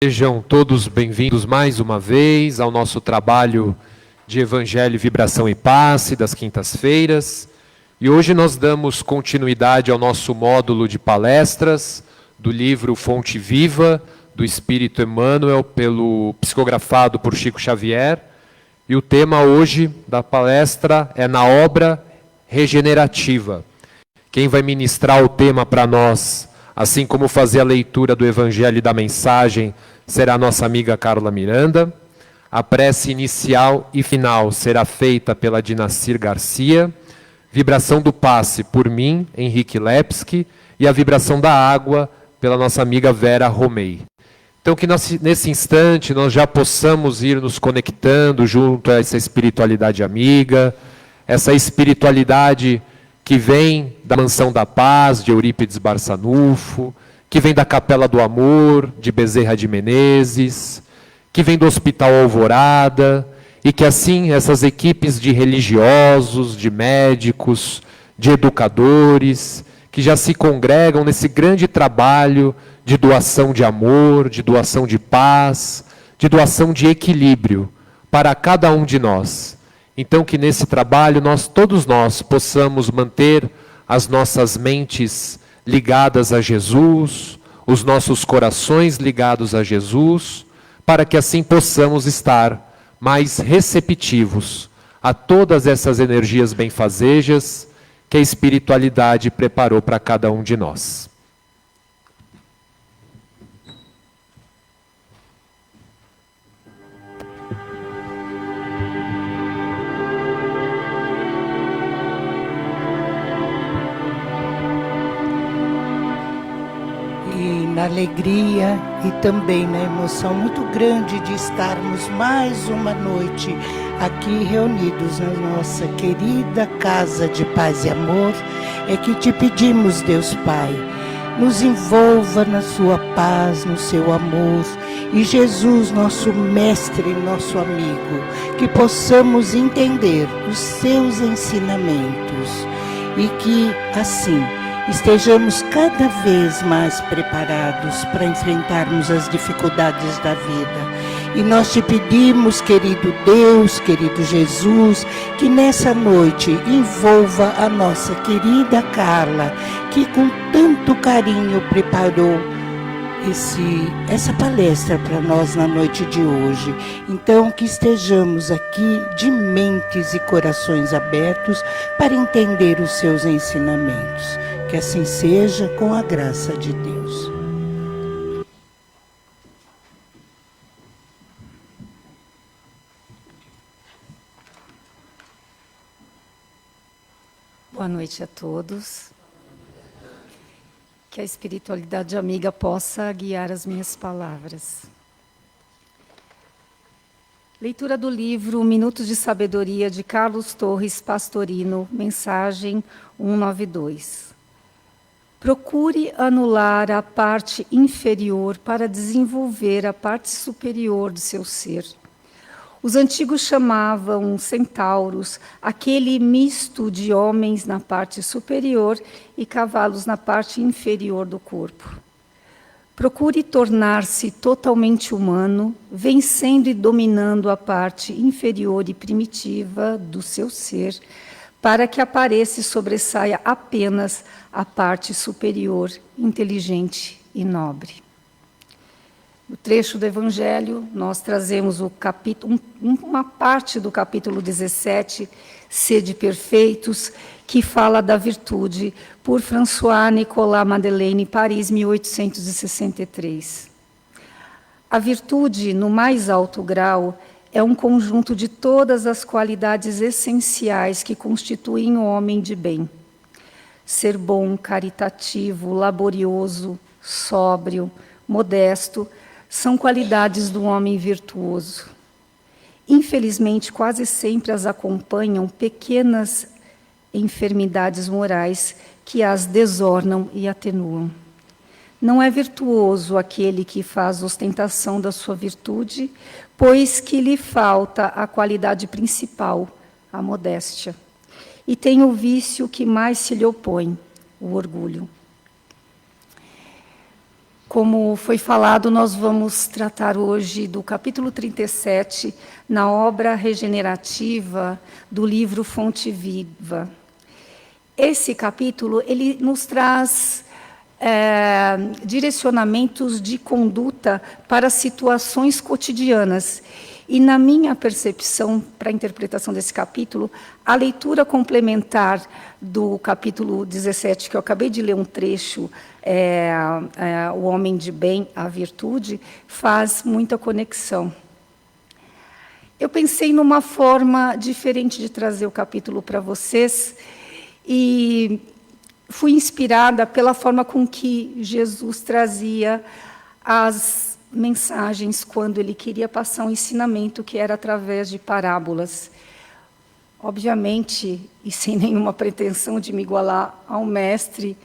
Sejam todos bem-vindos mais uma vez ao nosso trabalho de Evangelho, Vibração e Passe das quintas-feiras. E hoje nós damos continuidade ao nosso módulo de palestras do livro Fonte Viva, do Espírito Emmanuel, psicografado por Chico Xavier. E o tema hoje da palestra é na obra regenerativa. Quem vai ministrar o tema para nós, assim como fazer a leitura do Evangelho e da mensagem, será a nossa amiga Carla Miranda. A prece inicial e final será feita pela Dinacir Garcia. Vibração do passe por mim, Henrique Lepski. E a vibração da água pela nossa amiga Vera Romei. Então que nesse instante nós já possamos ir nos conectando junto a essa espiritualidade amiga, essa espiritualidade que vem da Mansão da Paz, de Eurípides Barçanufo, que vem da Capela do Amor, de Bezerra de Menezes, que vem do Hospital Alvorada, e que assim essas equipes de religiosos, de médicos, de educadores, que já se congregam nesse grande trabalho de doação de amor, de doação de paz, de doação de equilíbrio para cada um de nós. Então que nesse trabalho todos nós possamos manter as nossas mentes ligadas a Jesus, os nossos corações ligados a Jesus, para que assim possamos estar mais receptivos a todas essas energias benfazejas que a espiritualidade preparou para cada um de nós. Na alegria e também na emoção muito grande de estarmos mais uma noite aqui reunidos na nossa querida Casa de Paz e Amor, é que te pedimos, Deus Pai, nos envolva na sua paz, no seu amor, e Jesus, nosso mestre, nosso amigo, que possamos entender os seus ensinamentos e que assim estejamos cada vez mais preparados para enfrentarmos as dificuldades da vida. E nós te pedimos, querido Deus, querido Jesus, que nessa noite envolva a nossa querida Carla, que com tanto carinho preparou essa palestra para nós na noite de hoje. Então que estejamos aqui de mentes e corações abertos para entender os seus ensinamentos. Que assim seja, com a graça de Deus. Boa noite a todos. Que a espiritualidade amiga possa guiar as minhas palavras. Leitura do livro Minutos de Sabedoria, de Carlos Torres Pastorino, mensagem 192. Procure anular a parte inferior para desenvolver a parte superior do seu ser. Os antigos chamavam centauros aquele misto de homens na parte superior e cavalos na parte inferior do corpo. Procure tornar-se totalmente humano, vencendo e dominando a parte inferior e primitiva do seu ser, para que apareça e sobressaia apenas a parte superior, inteligente e nobre. No trecho do Evangelho, nós trazemos uma parte do capítulo 17, Sede Perfeitos, que fala da virtude, por François-Nicolas Madeleine, Paris, 1863. A virtude, no mais alto grau, é um conjunto de todas as qualidades essenciais que constituem o homem de bem. Ser bom, caritativo, laborioso, sóbrio, modesto, são qualidades do homem virtuoso. Infelizmente, quase sempre as acompanham pequenas enfermidades morais que as desornam e atenuam. Não é virtuoso aquele que faz ostentação da sua virtude, pois que lhe falta a qualidade principal, a modéstia. E tem o vício que mais se lhe opõe, o orgulho. Como foi falado, nós vamos tratar hoje do capítulo 37, na obra regenerativa do livro Fonte Viva. Esse capítulo, ele nos traz direcionamentos de conduta para situações cotidianas. E, na minha percepção, para a interpretação desse capítulo, a leitura complementar do capítulo 17, que eu acabei de ler um trecho, o homem de bem, a virtude, faz muita conexão. Eu pensei numa forma diferente de trazer o capítulo para vocês e fui inspirada pela forma com que Jesus trazia as mensagens quando ele queria passar um ensinamento que era através de parábolas. Obviamente, e sem nenhuma pretensão de me igualar ao mestre,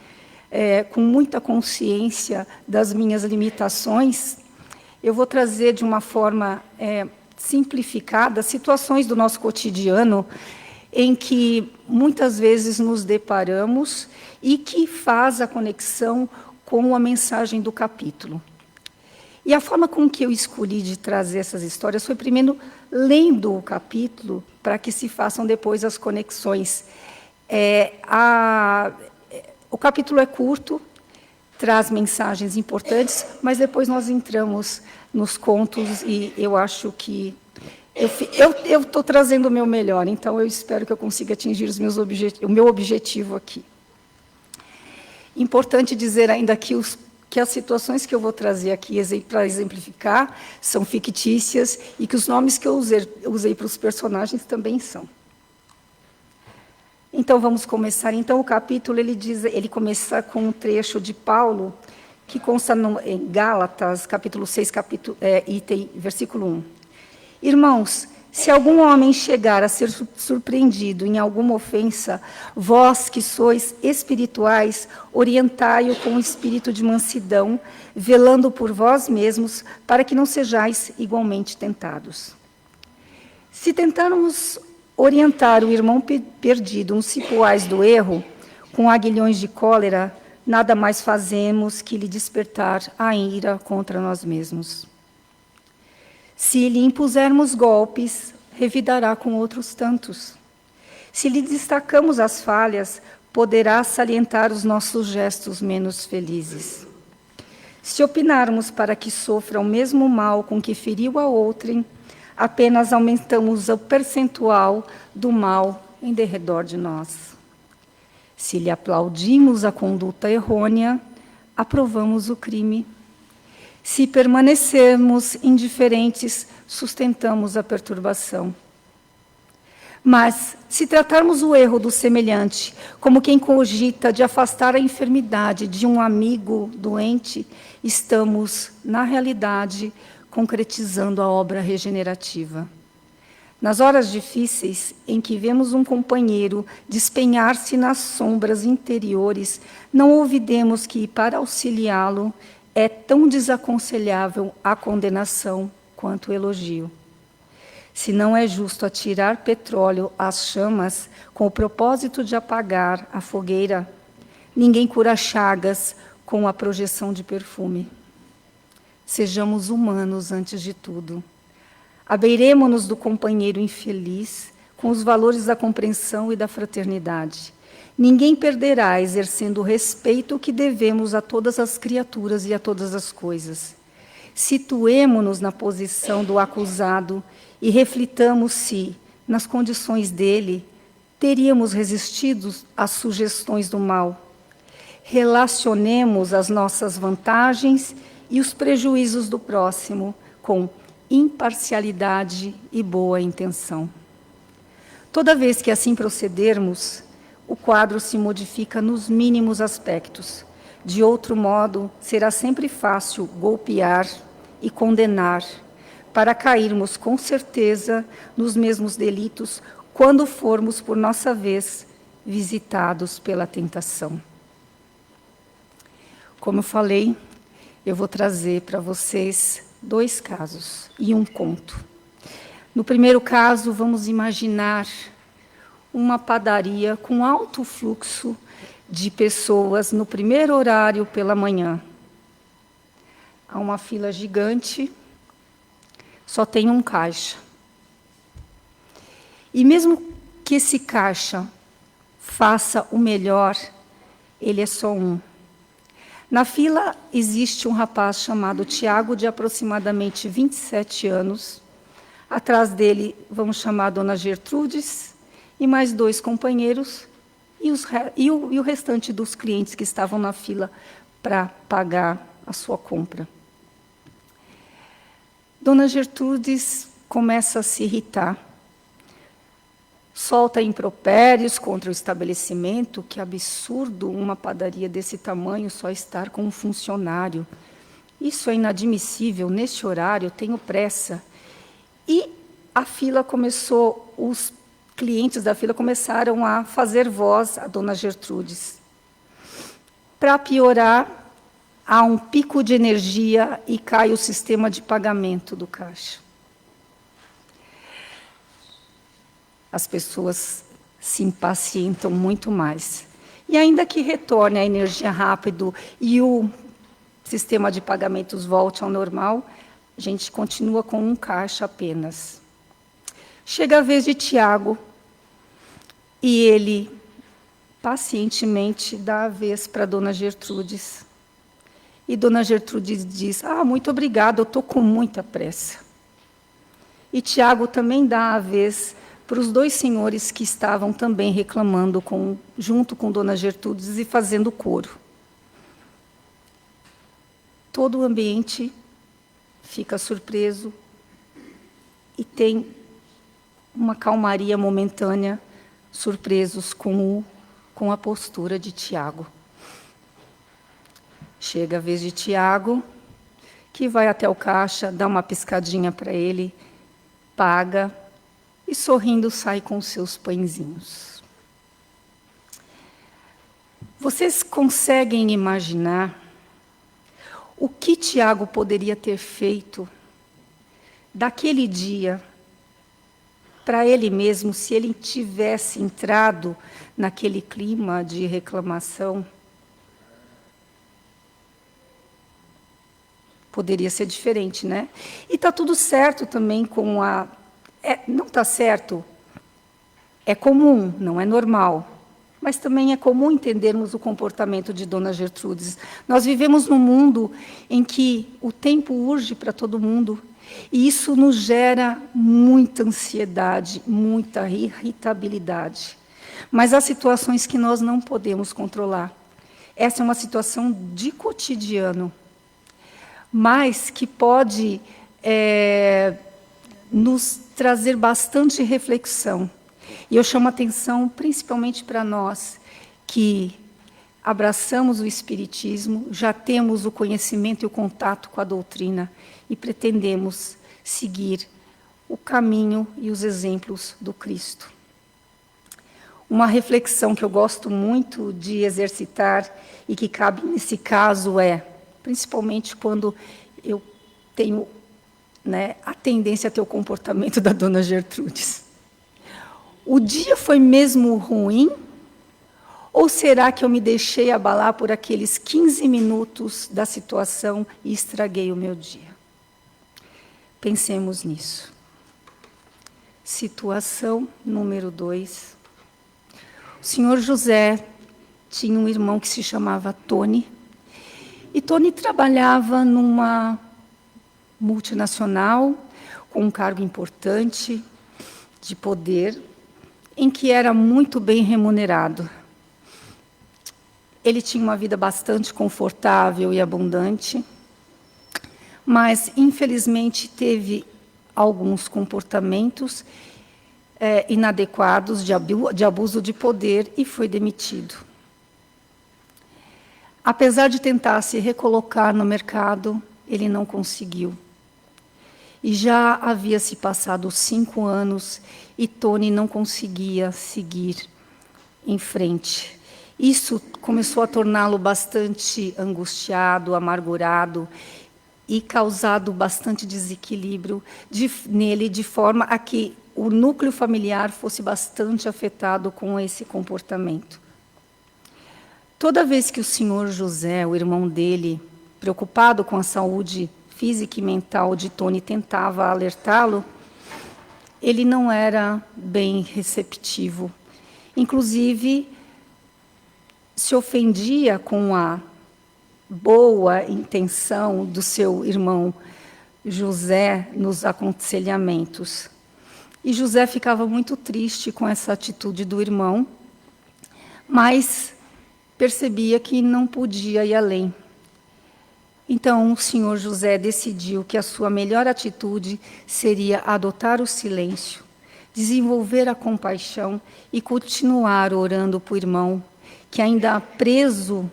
com muita consciência das minhas limitações, eu vou trazer de uma forma simplificada situações do nosso cotidiano em que muitas vezes nos deparamos e que faz a conexão com a mensagem do capítulo. E a forma com que eu escolhi de trazer essas histórias foi primeiro lendo o capítulo, para que se façam depois as conexões. O capítulo é curto, traz mensagens importantes, mas depois nós entramos nos contos e eu acho que eu estou trazendo o meu melhor, então eu espero que eu consiga atingir o meu objetivo aqui. Importante dizer ainda que as situações que eu vou trazer aqui para exemplificar são fictícias e que os nomes que eu usei para os personagens também são. Então, vamos começar. Então, o capítulo, ele começa com um trecho de Paulo, que consta em Gálatas, capítulo 6, item, versículo 1. Irmãos, se algum homem chegar a ser surpreendido em alguma ofensa, vós que sois espirituais, orientai-o com espírito de mansidão, velando por vós mesmos, para que não sejais igualmente tentados. Se tentarmos orientar o irmão perdido nos cipoais do erro, com aguilhões de cólera, nada mais fazemos que lhe despertar a ira contra nós mesmos. Se lhe impusermos golpes, revidará com outros tantos. Se lhe destacamos as falhas, poderá salientar os nossos gestos menos felizes. Se opinarmos para que sofra o mesmo mal com que feriu a outrem, apenas aumentamos o percentual do mal em derredor de nós. Se lhe aplaudimos a conduta errônea, aprovamos o crime. Se permanecermos indiferentes, sustentamos a perturbação. Mas, se tratarmos o erro do semelhante como quem cogita de afastar a enfermidade de um amigo doente, estamos, na realidade, concretizando a obra regenerativa. Nas horas difíceis, em que vemos um companheiro despenhar-se nas sombras interiores, não olvidemos que, para auxiliá-lo, é tão desaconselhável a condenação quanto o elogio. Se não é justo atirar petróleo às chamas com o propósito de apagar a fogueira, ninguém cura chagas com a projeção de perfume. Sejamos humanos antes de tudo. Abeiremo-nos do companheiro infeliz com os valores da compreensão e da fraternidade. Ninguém perderá exercendo o respeito que devemos a todas as criaturas e a todas as coisas. Situemo-nos na posição do acusado e reflitamos se, nas condições dele, teríamos resistido às sugestões do mal. Relacionemos as nossas vantagens e os prejuízos do próximo com imparcialidade e boa intenção. Toda vez que assim procedermos, o quadro se modifica nos mínimos aspectos. De outro modo, será sempre fácil golpear e condenar, para cairmos com certeza nos mesmos delitos quando formos, por nossa vez, visitados pela tentação. Como eu falei, eu vou trazer para vocês 2 casos e um conto. No primeiro caso, vamos imaginar uma padaria com alto fluxo de pessoas no primeiro horário pela manhã. Há uma fila gigante, só tem um caixa. E mesmo que esse caixa faça o melhor, ele é só um. Na fila existe um rapaz chamado Tiago, de aproximadamente 27 anos. Atrás dele, vamos chamar a dona Gertrudes, e mais 2 companheiros, e o restante dos clientes que estavam na fila para pagar a sua compra. Dona Gertrudes começa a se irritar, solta impropérios contra o estabelecimento. Que absurdo uma padaria desse tamanho só estar com um funcionário. Isso é inadmissível, neste horário eu tenho pressa. E a fila começou, os clientes da fila começaram a fazer voz à dona Gertrudes. Para piorar, há um pico de energia e cai o sistema de pagamento do caixa. As pessoas se impacientam muito mais. E ainda que retorne a energia rápido e o sistema de pagamentos volte ao normal, a gente continua com um caixa apenas. Chega a vez de Tiago, e ele pacientemente dá a vez para a dona Gertrudes. E dona Gertrudes diz: muito obrigada, eu estou com muita pressa. E Tiago também dá a vez para os 2 senhores que estavam também reclamando junto com dona Gertrudes e fazendo coro. Todo o ambiente fica surpreso e tem uma calmaria momentânea, surpresos com a postura de Tiago. Chega a vez de Tiago, que vai até o caixa, dá uma piscadinha para ele, paga e, sorrindo, sai com os seus pãezinhos. Vocês conseguem imaginar o que Tiago poderia ter feito daquele dia para ele mesmo, se ele tivesse entrado naquele clima de reclamação? Poderia ser diferente, né? E está tudo certo também com a... não está certo, é comum, não é normal. Mas também é comum entendermos o comportamento de dona Gertrudes. Nós vivemos num mundo em que o tempo urge para todo mundo, e isso nos gera muita ansiedade, muita irritabilidade. Mas há situações que nós não podemos controlar. Essa é uma situação de cotidiano, mas que pode nos trazer bastante reflexão. E eu chamo a atenção principalmente para nós, que abraçamos o Espiritismo, já temos o conhecimento e o contato com a doutrina, e pretendemos seguir o caminho e os exemplos do Cristo. Uma reflexão que eu gosto muito de exercitar, e que cabe nesse caso, principalmente quando eu tenho, a tendência a ter o comportamento da dona Gertrudes. O dia foi mesmo ruim? Ou será que eu me deixei abalar por aqueles 15 minutos da situação e estraguei o meu dia? Pensemos nisso. Situação número 2. O senhor José tinha um irmão que se chamava Tony. E Tony trabalhava numa multinacional, com um cargo importante, de poder, em que era muito bem remunerado. Ele tinha uma vida bastante confortável e abundante, mas, infelizmente, teve alguns comportamentos inadequados de abuso de poder e foi demitido. Apesar de tentar se recolocar no mercado, ele não conseguiu. E já havia se passado 5 anos e Tony não conseguia seguir em frente. Isso começou a torná-lo bastante angustiado, amargurado e causado bastante desequilíbrio nele, de forma a que o núcleo familiar fosse bastante afetado com esse comportamento. Toda vez que o senhor José, o irmão dele, preocupado com a saúde física e mental de Tony, tentava alertá-lo, ele não era bem receptivo. Inclusive, se ofendia com a boa intenção do seu irmão José nos aconselhamentos. E José ficava muito triste com essa atitude do irmão, mas percebia que não podia ir além. Então, o senhor José decidiu que a sua melhor atitude seria adotar o silêncio, desenvolver a compaixão e continuar orando para o irmão, que ainda preso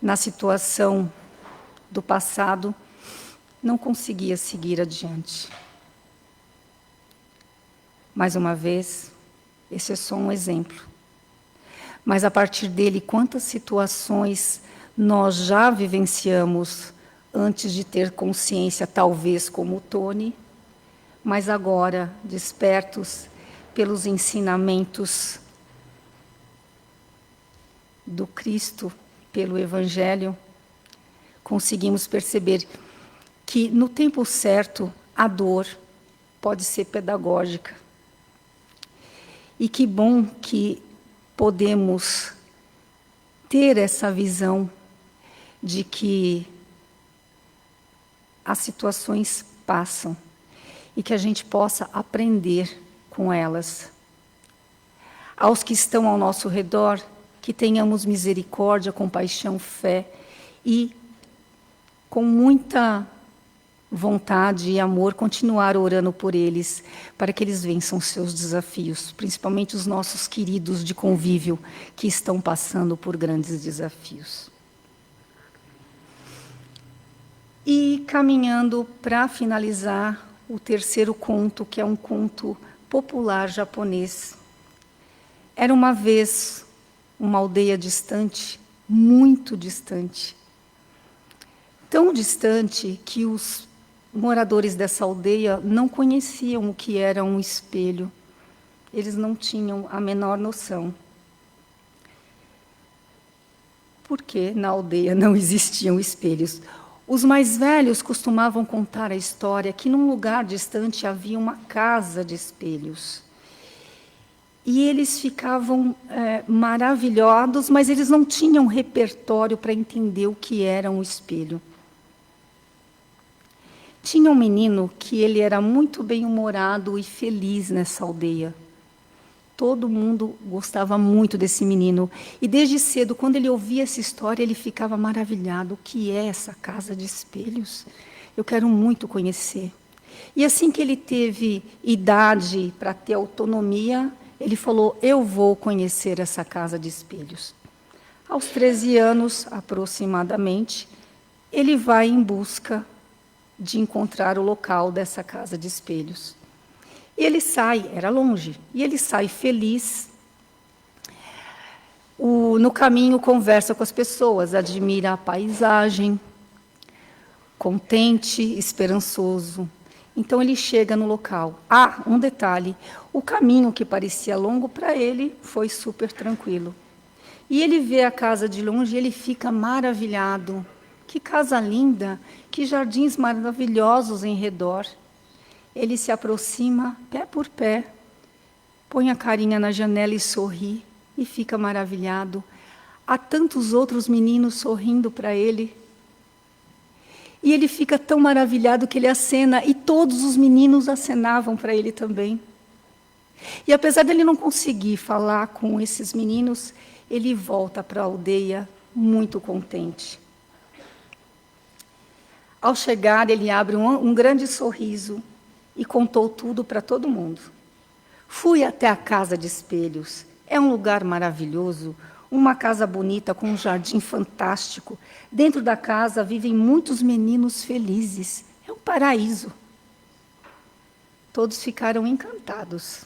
na situação do passado, não conseguia seguir adiante. Mais uma vez, esse é só um exemplo. Mas a partir dele, quantas situações nós já vivenciamos antes de ter consciência, talvez como o Tony, mas agora, despertos pelos ensinamentos do Cristo, pelo Evangelho, conseguimos perceber que, no tempo certo, a dor pode ser pedagógica. E que bom que podemos ter essa visão de que as situações passam e que a gente possa aprender com elas. Aos que estão ao nosso redor, que tenhamos misericórdia, compaixão, fé e, com muita vontade e amor, continuar orando por eles, para que eles vençam seus desafios, principalmente os nossos queridos de convívio, que estão passando por grandes desafios. E caminhando para finalizar o terceiro conto, que é um conto popular japonês. Era uma vez uma aldeia distante, muito distante. Tão distante que os moradores dessa aldeia não conheciam o que era um espelho. Eles não tinham a menor noção. Porque na aldeia não existiam espelhos. Os mais velhos costumavam contar a história que num lugar distante havia uma casa de espelhos. E eles ficavam maravilhados, mas eles não tinham repertório para entender o que era um espelho. Tinha um menino que ele era muito bem-humorado e feliz nessa aldeia. Todo mundo gostava muito desse menino. E desde cedo, quando ele ouvia essa história, ele ficava maravilhado. O que é essa casa de espelhos? Eu quero muito conhecer. E assim que ele teve idade para ter autonomia, ele falou, eu vou conhecer essa casa de espelhos. Aos 13 anos, aproximadamente, ele vai em busca de encontrar o local dessa casa de espelhos. E ele sai, era longe, e ele sai feliz. No caminho conversa com as pessoas, admira a paisagem, contente, esperançoso. Então ele chega no local. Ah, um detalhe, o caminho que parecia longo para ele foi super tranquilo. E ele vê a casa de longe e ele fica maravilhado. Que casa linda, que jardins maravilhosos em redor. Ele se aproxima, pé por pé, põe a carinha na janela e sorri, e fica maravilhado. Há tantos outros meninos sorrindo para ele. E ele fica tão maravilhado que ele acena, e todos os meninos acenavam para ele também. E apesar dele não conseguir falar com esses meninos, ele volta para a aldeia muito contente. Ao chegar, ele abre um grande sorriso e contou tudo para todo mundo. Fui até a casa de espelhos. É um lugar maravilhoso, uma casa bonita com um jardim fantástico. Dentro da casa vivem muitos meninos felizes. É um paraíso. Todos ficaram encantados.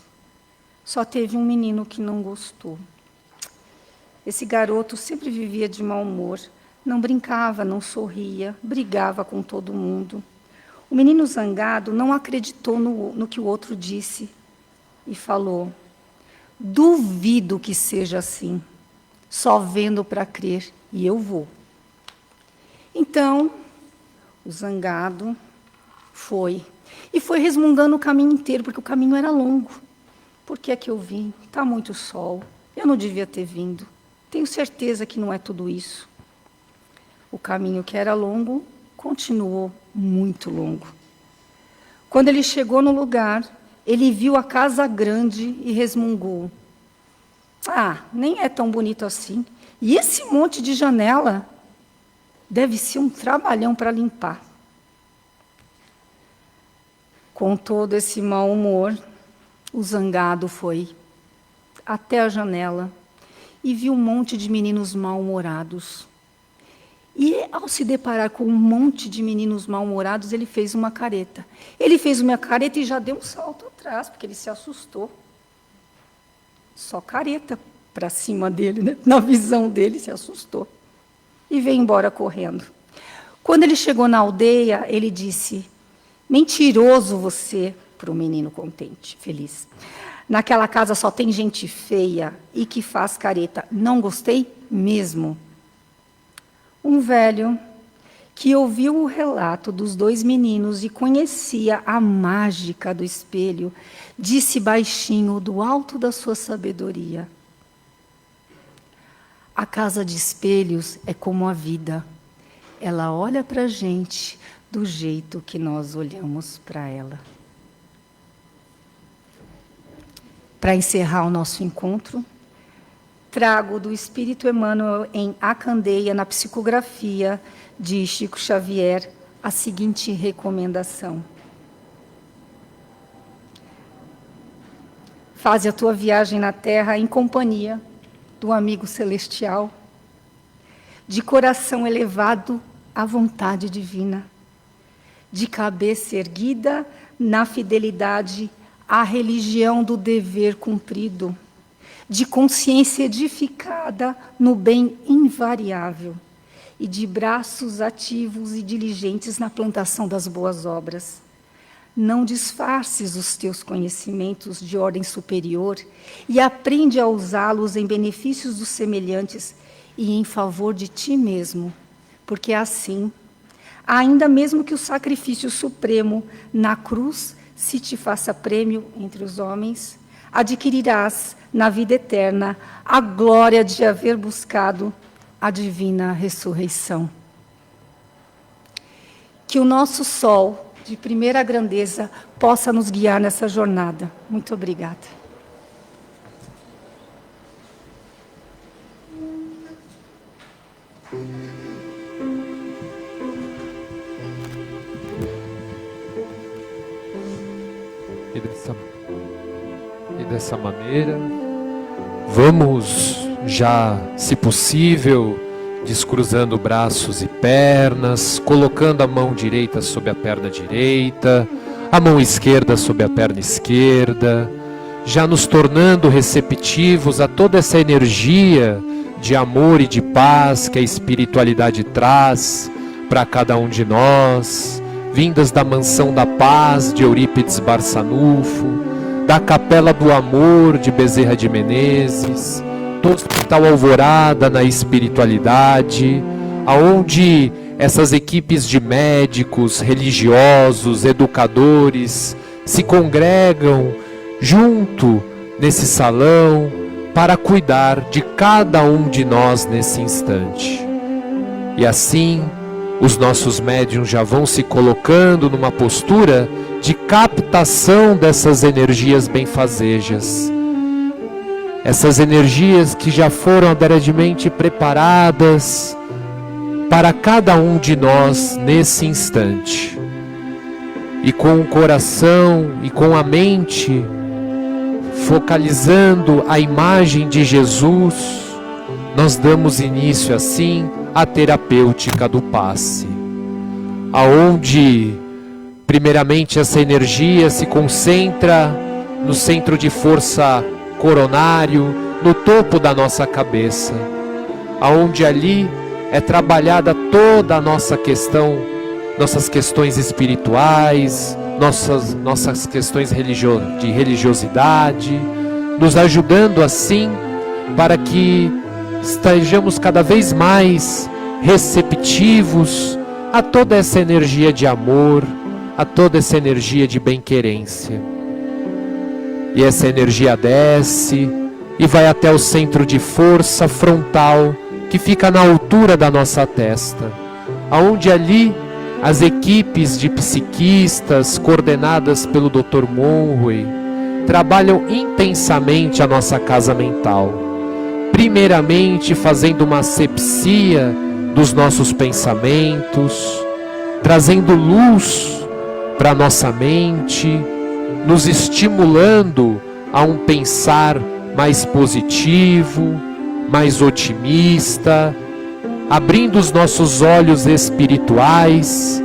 Só teve um menino que não gostou. Esse garoto sempre vivia de mau humor. Não brincava, não sorria, brigava com todo mundo. O menino zangado não acreditou no que o outro disse e falou, duvido que seja assim, só vendo para crer, e eu vou. Então, o zangado foi. E foi resmungando o caminho inteiro, porque o caminho era longo. Por que é que eu vim? Está muito sol. Eu não devia ter vindo. Tenho certeza que não é tudo isso. O caminho que era longo continuou muito longo. Quando ele chegou no lugar, ele viu a casa grande e resmungou. Ah, nem é tão bonito assim. E esse monte de janela deve ser um trabalhão para limpar. Com todo esse mau humor, o zangado foi até a janela e viu um monte de meninos mal-humorados. E, ao se deparar com um monte de meninos mal-humorados, ele fez uma careta. Ele fez uma careta e já deu um salto atrás, porque ele se assustou. Só careta para cima dele, né? Na visão dele, se assustou. E veio embora correndo. Quando ele chegou na aldeia, ele disse: mentiroso você, para o menino contente, feliz. Naquela casa só tem gente feia e que faz careta. Não gostei mesmo. Um velho que ouviu o relato dos dois meninos e conhecia a mágica do espelho, disse baixinho, do alto da sua sabedoria: a casa de espelhos é como a vida. Ela olha para a gente do jeito que nós olhamos para ela. Para encerrar o nosso encontro, trago do Espírito Emmanuel em A Candeia, na psicografia de Chico Xavier, a seguinte recomendação: faze a tua viagem na terra em companhia do amigo celestial, de coração elevado à vontade divina, de cabeça erguida na fidelidade à religião do dever cumprido, de consciência edificada no bem invariável e de braços ativos e diligentes na plantação das boas obras. Não disfarces os teus conhecimentos de ordem superior e aprende a usá-los em benefícios dos semelhantes e em favor de ti mesmo, porque assim, ainda mesmo que o sacrifício supremo na cruz se te faça prêmio entre os homens, adquirirás na vida eterna a glória de haver buscado a divina ressurreição. Que o nosso sol de primeira grandeza possa nos guiar nessa jornada. Muito obrigada. E dessa maneira, vamos já, se possível, descruzando braços e pernas, colocando a mão direita sobre a perna direita, a mão esquerda sobre a perna esquerda, já nos tornando receptivos a toda essa energia de amor e de paz que a espiritualidade traz para cada um de nós, vindas da Mansão da Paz de Eurípides Barçanufo, da Capela do Amor de Bezerra de Menezes, do Hospital Alvorada na espiritualidade, aonde essas equipes de médicos, religiosos, educadores se congregam junto nesse salão para cuidar de cada um de nós nesse instante. E assim, os nossos médiuns já vão se colocando numa postura de captação dessas energias benfazejas. Essas energias que já foram adequadamente preparadas para cada um de nós nesse instante. E com o coração e com a mente focalizando a imagem de Jesus, nós damos início assim à terapêutica do passe, aonde primeiramente essa energia se concentra no centro de força coronário, no topo da nossa cabeça, aonde ali é trabalhada toda a nossa questão, nossas questões espirituais, nossas questões de religiosidade, nos ajudando assim para que estejamos cada vez mais receptivos a toda essa energia de amor, a toda essa energia de bem-querência. E essa energia desce e vai até o centro de força frontal, que fica na altura da nossa testa, aonde ali as equipes de psiquistas coordenadas pelo Dr. Monroe trabalham intensamente a nossa casa mental, primeiramente fazendo uma asepsia dos nossos pensamentos, trazendo luz para a nossa mente, nos estimulando a um pensar mais positivo, mais otimista, abrindo os nossos olhos espirituais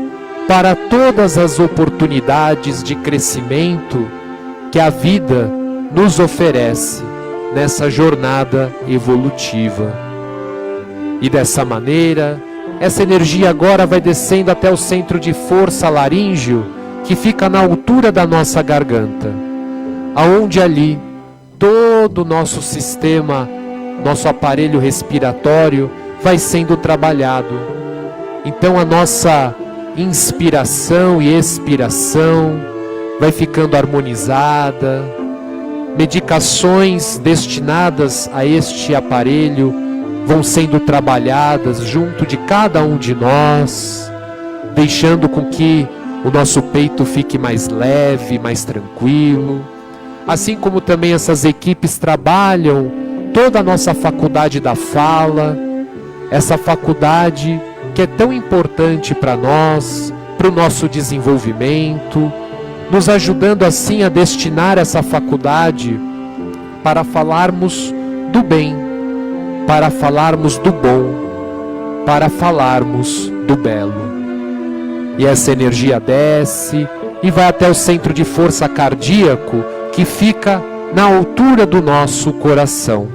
para todas as oportunidades de crescimento que a vida nos oferece nessa jornada evolutiva. E dessa maneira, essa energia agora vai descendo até o centro de força laríngeo, que fica na altura da nossa garganta, aonde ali todo o nosso sistema, nosso aparelho respiratório vai sendo trabalhado. Então a nossa inspiração e expiração vai ficando harmonizada, medicações destinadas a este aparelho vão sendo trabalhadas junto de cada um de nós, deixando com que o nosso peito fique mais leve, mais tranquilo. Assim como também essas equipes trabalham toda a nossa faculdade da fala, essa faculdade que é tão importante para nós, para o nosso desenvolvimento, nos ajudando assim a destinar essa faculdade para falarmos do bem, para falarmos do bom, para falarmos do belo. E essa energia desce e vai até o centro de força cardíaco, que fica na altura do nosso coração,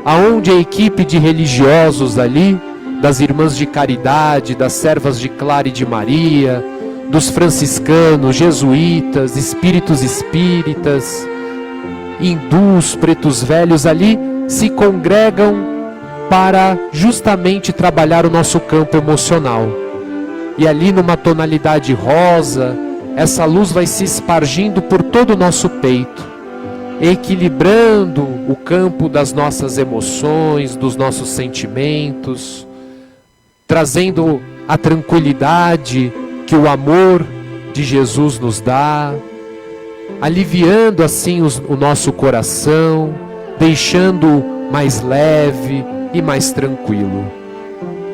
aonde a equipe de religiosos ali, das irmãs de caridade, das servas de Clara e de Maria, dos franciscanos, jesuítas, espíritos espíritas, hindus, pretos velhos ali, se congregam para justamente trabalhar o nosso campo emocional. E ali numa tonalidade rosa, essa luz vai se espargindo por todo o nosso peito, equilibrando o campo das nossas emoções, dos nossos sentimentos, trazendo a tranquilidade que o amor de Jesus nos dá, aliviando assim o nosso coração, deixando mais leve e mais tranquilo.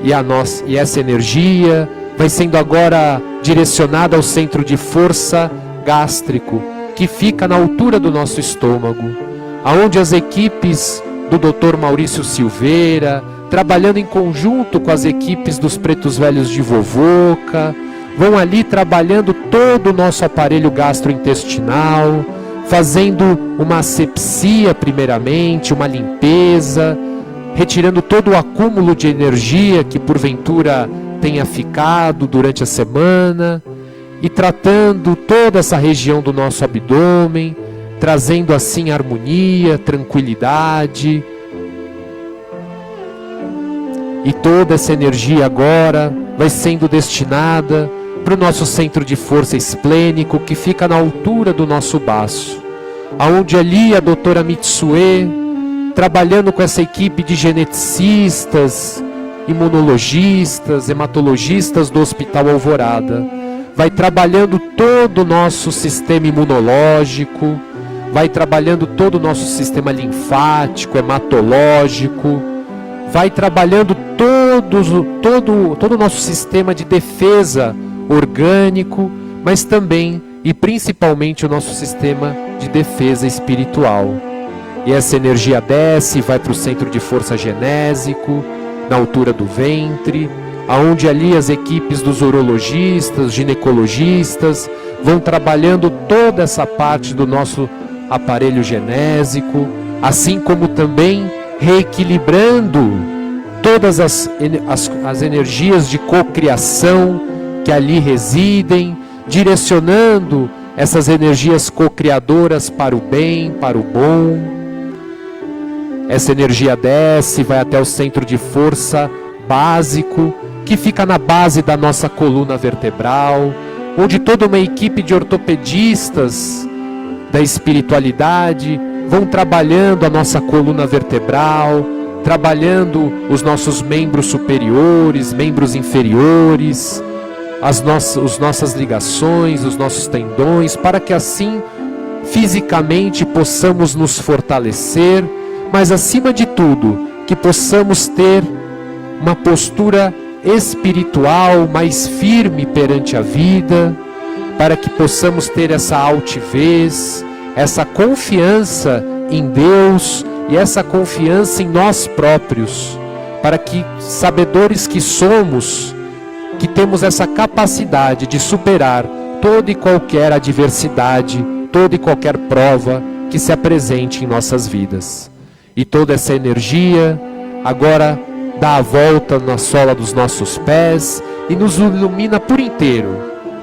E essa energia vai sendo agora direcionada ao centro de força gástrico, que fica na altura do nosso estômago, aonde as equipes do Dr. Maurício Silveira, trabalhando em conjunto com as equipes dos Pretos Velhos de Vovoca, vão ali trabalhando todo o nosso aparelho gastrointestinal, fazendo uma asepsia primeiramente, uma limpeza, retirando todo o acúmulo de energia que porventura tenha ficado durante a semana, e tratando toda essa região do nosso abdômen, trazendo assim harmonia, tranquilidade. E toda essa energia agora vai sendo destinada para o nosso centro de força esplênico, que fica na altura do nosso baço, aonde ali a doutora Mitsue, trabalhando com essa equipe de geneticistas, imunologistas, hematologistas do Hospital Alvorada, vai trabalhando todo o nosso sistema imunológico, vai trabalhando todo o nosso sistema linfático, hematológico, vai trabalhando todo o nosso sistema de defesa orgânico, mas também e principalmente o nosso sistema de defesa espiritual. E essa energia desce e vai para o centro de força genésico, na altura do ventre, aonde ali as equipes dos urologistas, ginecologistas, vão trabalhando toda essa parte do nosso aparelho genésico, assim como também reequilibrando todas as energias de cocriação que ali residem, direcionando essas energias cocriadoras para o bem, para o bom. Essa energia desce, vai até o centro de força básico, que fica na base da nossa coluna vertebral, onde toda uma equipe de ortopedistas da espiritualidade vão trabalhando a nossa coluna vertebral, trabalhando os nossos membros superiores, membros inferiores, as nossas ligações, os nossos tendões, para que assim fisicamente possamos nos fortalecer, mas acima de tudo, que possamos ter uma postura espiritual mais firme perante a vida, para que possamos ter essa altivez, essa confiança em Deus e essa confiança em nós próprios, para que, sabedores que somos, que temos essa capacidade de superar toda e qualquer adversidade, toda e qualquer prova que se apresente em nossas vidas. E toda essa energia agora dá a volta na sola dos nossos pés e nos ilumina por inteiro,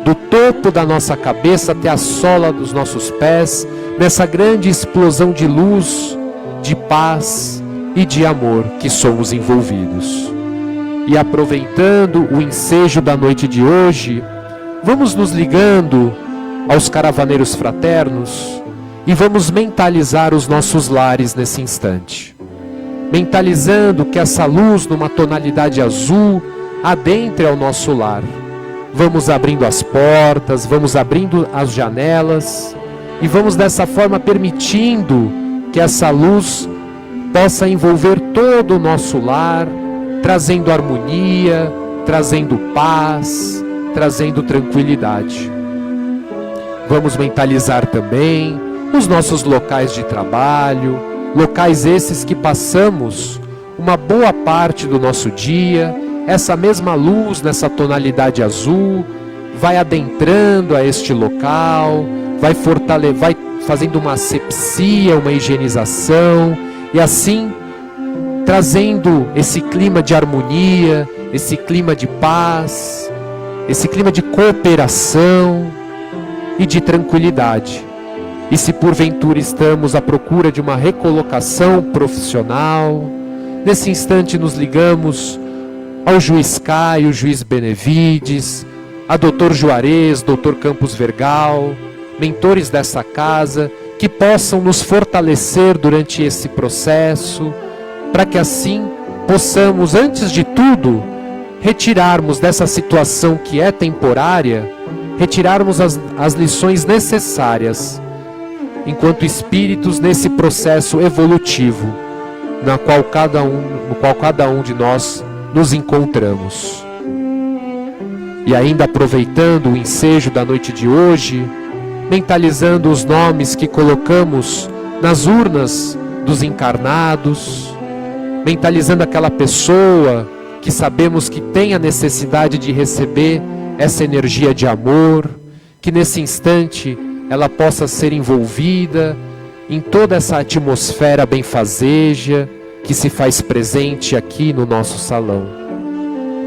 do topo da nossa cabeça até a sola dos nossos pés, nessa grande explosão de luz, de paz e de amor que somos envolvidos. E aproveitando o ensejo da noite de hoje, vamos nos ligando aos caravaneiros fraternos e vamos mentalizar os nossos lares nesse instante. Mentalizando que essa luz numa tonalidade azul adentre ao nosso lar. Vamos abrindo as portas, vamos abrindo as janelas e vamos dessa forma permitindo que essa luz possa envolver todo o nosso lar, trazendo harmonia, trazendo paz, trazendo tranquilidade. Vamos mentalizar também os nossos locais de trabalho, locais esses que passamos uma boa parte do nosso dia. Essa mesma luz, nessa tonalidade azul, vai adentrando a este local, vai fazendo uma asepsia, uma higienização, e assim trazendo esse clima de harmonia, esse clima de paz, esse clima de cooperação e de tranquilidade. E se porventura estamos à procura de uma recolocação profissional, nesse instante nos ligamos ao juiz Caio, juiz Benevides, a doutor Juarez, doutor Campos Vergal, mentores dessa casa, que possam nos fortalecer durante esse processo, para que assim possamos, antes de tudo, retirarmos dessa situação que é temporária, retirarmos as lições necessárias, enquanto espíritos nesse processo evolutivo, no qual cada um de nós nos encontramos. E ainda aproveitando o ensejo da noite de hoje, mentalizando os nomes que colocamos nas urnas dos encarnados, mentalizando aquela pessoa que sabemos que tem a necessidade de receber essa energia de amor, que nesse instante ela possa ser envolvida em toda essa atmosfera benfazeja que se faz presente aqui no nosso salão.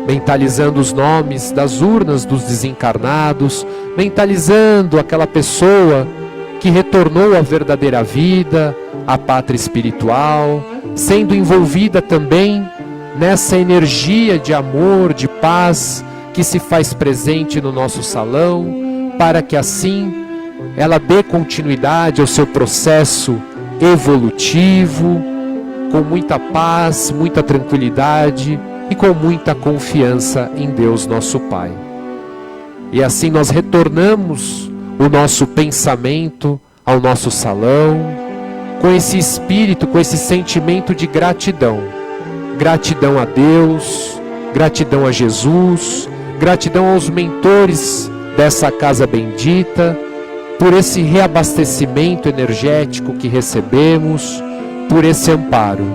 Mentalizando os nomes das urnas dos desencarnados, mentalizando aquela pessoa que retornou à verdadeira vida, à pátria espiritual, sendo envolvida também nessa energia de amor, de paz, que se faz presente no nosso salão, para que assim ela dê continuidade ao seu processo evolutivo, com muita paz, muita tranquilidade e com muita confiança em Deus nosso Pai. E assim nós retornamos o nosso pensamento ao nosso salão, com esse espírito, com esse sentimento de gratidão. Gratidão a Deus, gratidão a Jesus, gratidão aos mentores dessa casa bendita, por esse reabastecimento energético que recebemos, por esse amparo.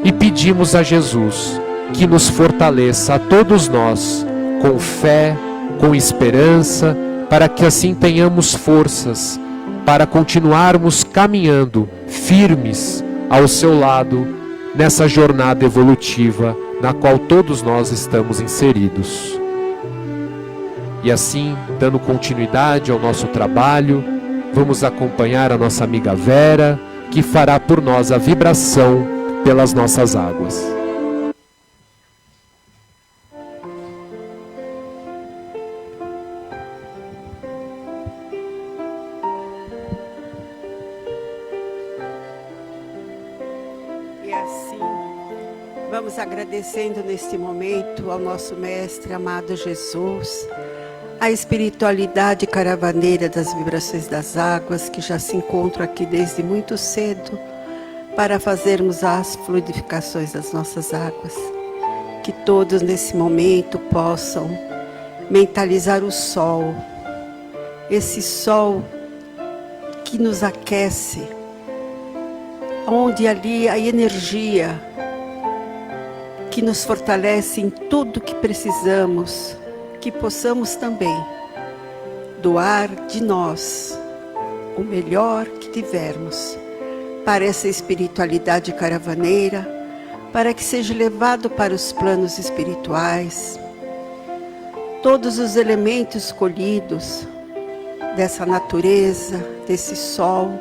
E pedimos a Jesus que nos fortaleça a todos nós, com fé, com esperança, para que assim tenhamos forças para continuarmos caminhando firmes ao seu lado nessa jornada evolutiva na qual todos nós estamos inseridos. E assim, dando continuidade ao nosso trabalho, vamos acompanhar a nossa amiga Vera, que fará por nós a vibração pelas nossas águas. Vamos agradecendo neste momento ao nosso Mestre amado Jesus, a espiritualidade caravaneira das vibrações das águas, que já se encontram aqui desde muito cedo, para fazermos as fluidificações das nossas águas. Que todos nesse momento possam mentalizar o sol, esse sol que nos aquece, onde ali a energia que nos fortalece em tudo que precisamos, que possamos também doar de nós o melhor que tivermos para essa espiritualidade caravaneira, para que seja levado para os planos espirituais, todos os elementos colhidos dessa natureza, desse sol,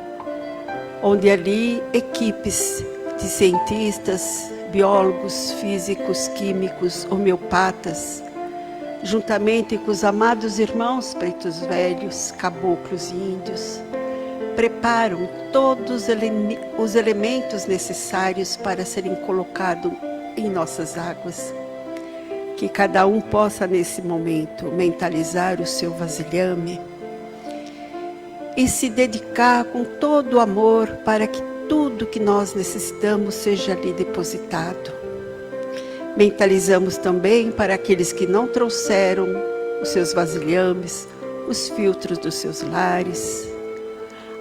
onde ali equipes de cientistas, biólogos, físicos, químicos, homeopatas, juntamente com os amados irmãos pretos velhos, caboclos e índios, preparam todos os elementos necessários para serem colocados em nossas águas. Que cada um possa nesse momento mentalizar o seu vasilhame e se dedicar com todo o amor para que tudo que nós necessitamos seja ali depositado. Mentalizamos também para aqueles que não trouxeram os seus vasilhames, os filtros dos seus lares,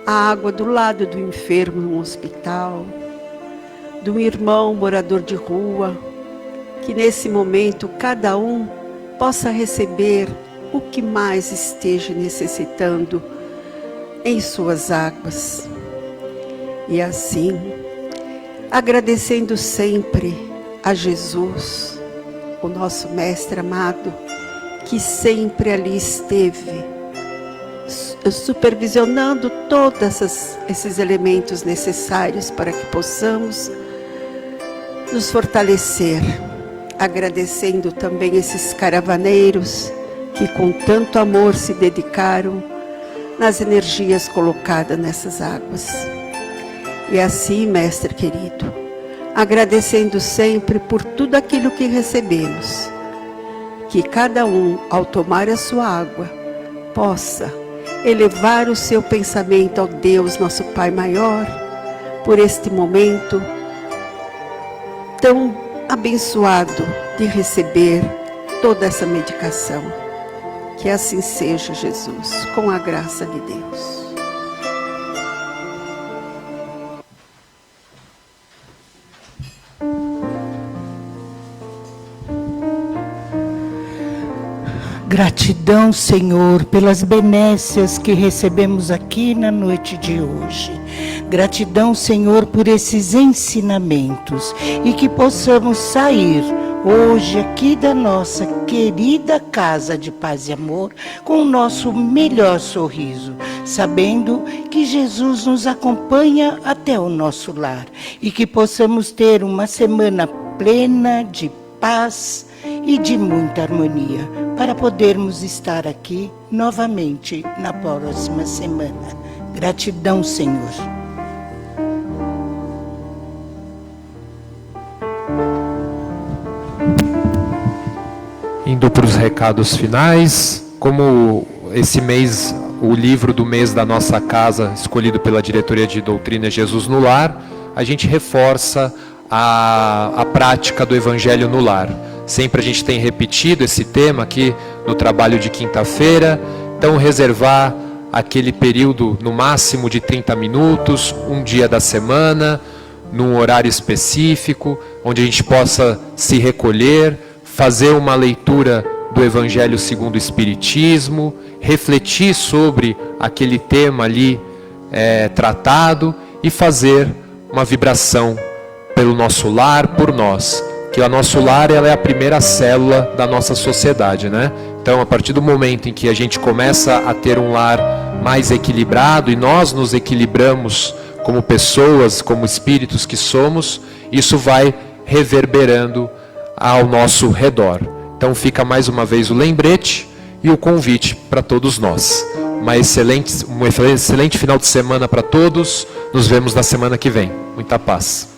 a água do lado do enfermo no hospital, do irmão morador de rua, que nesse momento cada um possa receber o que mais esteja necessitando em suas águas. E assim, agradecendo sempre a Jesus, o nosso Mestre amado, que sempre ali esteve, supervisionando todos esses elementos necessários para que possamos nos fortalecer. Agradecendo também esses caravaneiros que com tanto amor se dedicaram nas energias colocadas nessas águas. E assim, Mestre querido, agradecendo sempre por tudo aquilo que recebemos, que cada um, ao tomar a sua água, possa elevar o seu pensamento ao Deus, nosso Pai maior, por este momento tão abençoado de receber toda essa medicação. Que assim seja, Jesus, com a graça de Deus. Gratidão, Senhor, pelas benécias que recebemos aqui na noite de hoje. Gratidão, Senhor, por esses ensinamentos e que possamos sair hoje aqui da nossa querida casa de paz e amor com o nosso melhor sorriso, sabendo que Jesus nos acompanha até o nosso lar e que possamos ter uma semana plena de paz e de muita harmonia, para podermos estar aqui novamente na próxima semana. Gratidão, Senhor. Indo para os recados finais, como esse mês, o livro do mês da nossa casa, escolhido pela diretoria de doutrina Jesus no Lar, a gente reforça a prática do Evangelho no Lar. Sempre a gente tem repetido esse tema aqui no trabalho de quinta-feira. Então, reservar aquele período no máximo de 30 minutos, um dia da semana, num horário específico, onde a gente possa se recolher, fazer uma leitura do Evangelho segundo o Espiritismo, refletir sobre aquele tema ali tratado e fazer uma vibração pelo nosso lar, por nós. Que o nosso lar, ela é a primeira célula da nossa sociedade, né? Então, a partir do momento em que a gente começa a ter um lar mais equilibrado e nós nos equilibramos como pessoas, como espíritos que somos, isso vai reverberando ao nosso redor. Então, fica mais uma vez o lembrete e o convite para todos nós. Um excelente final de semana para todos. Nos vemos na semana que vem. Muita paz.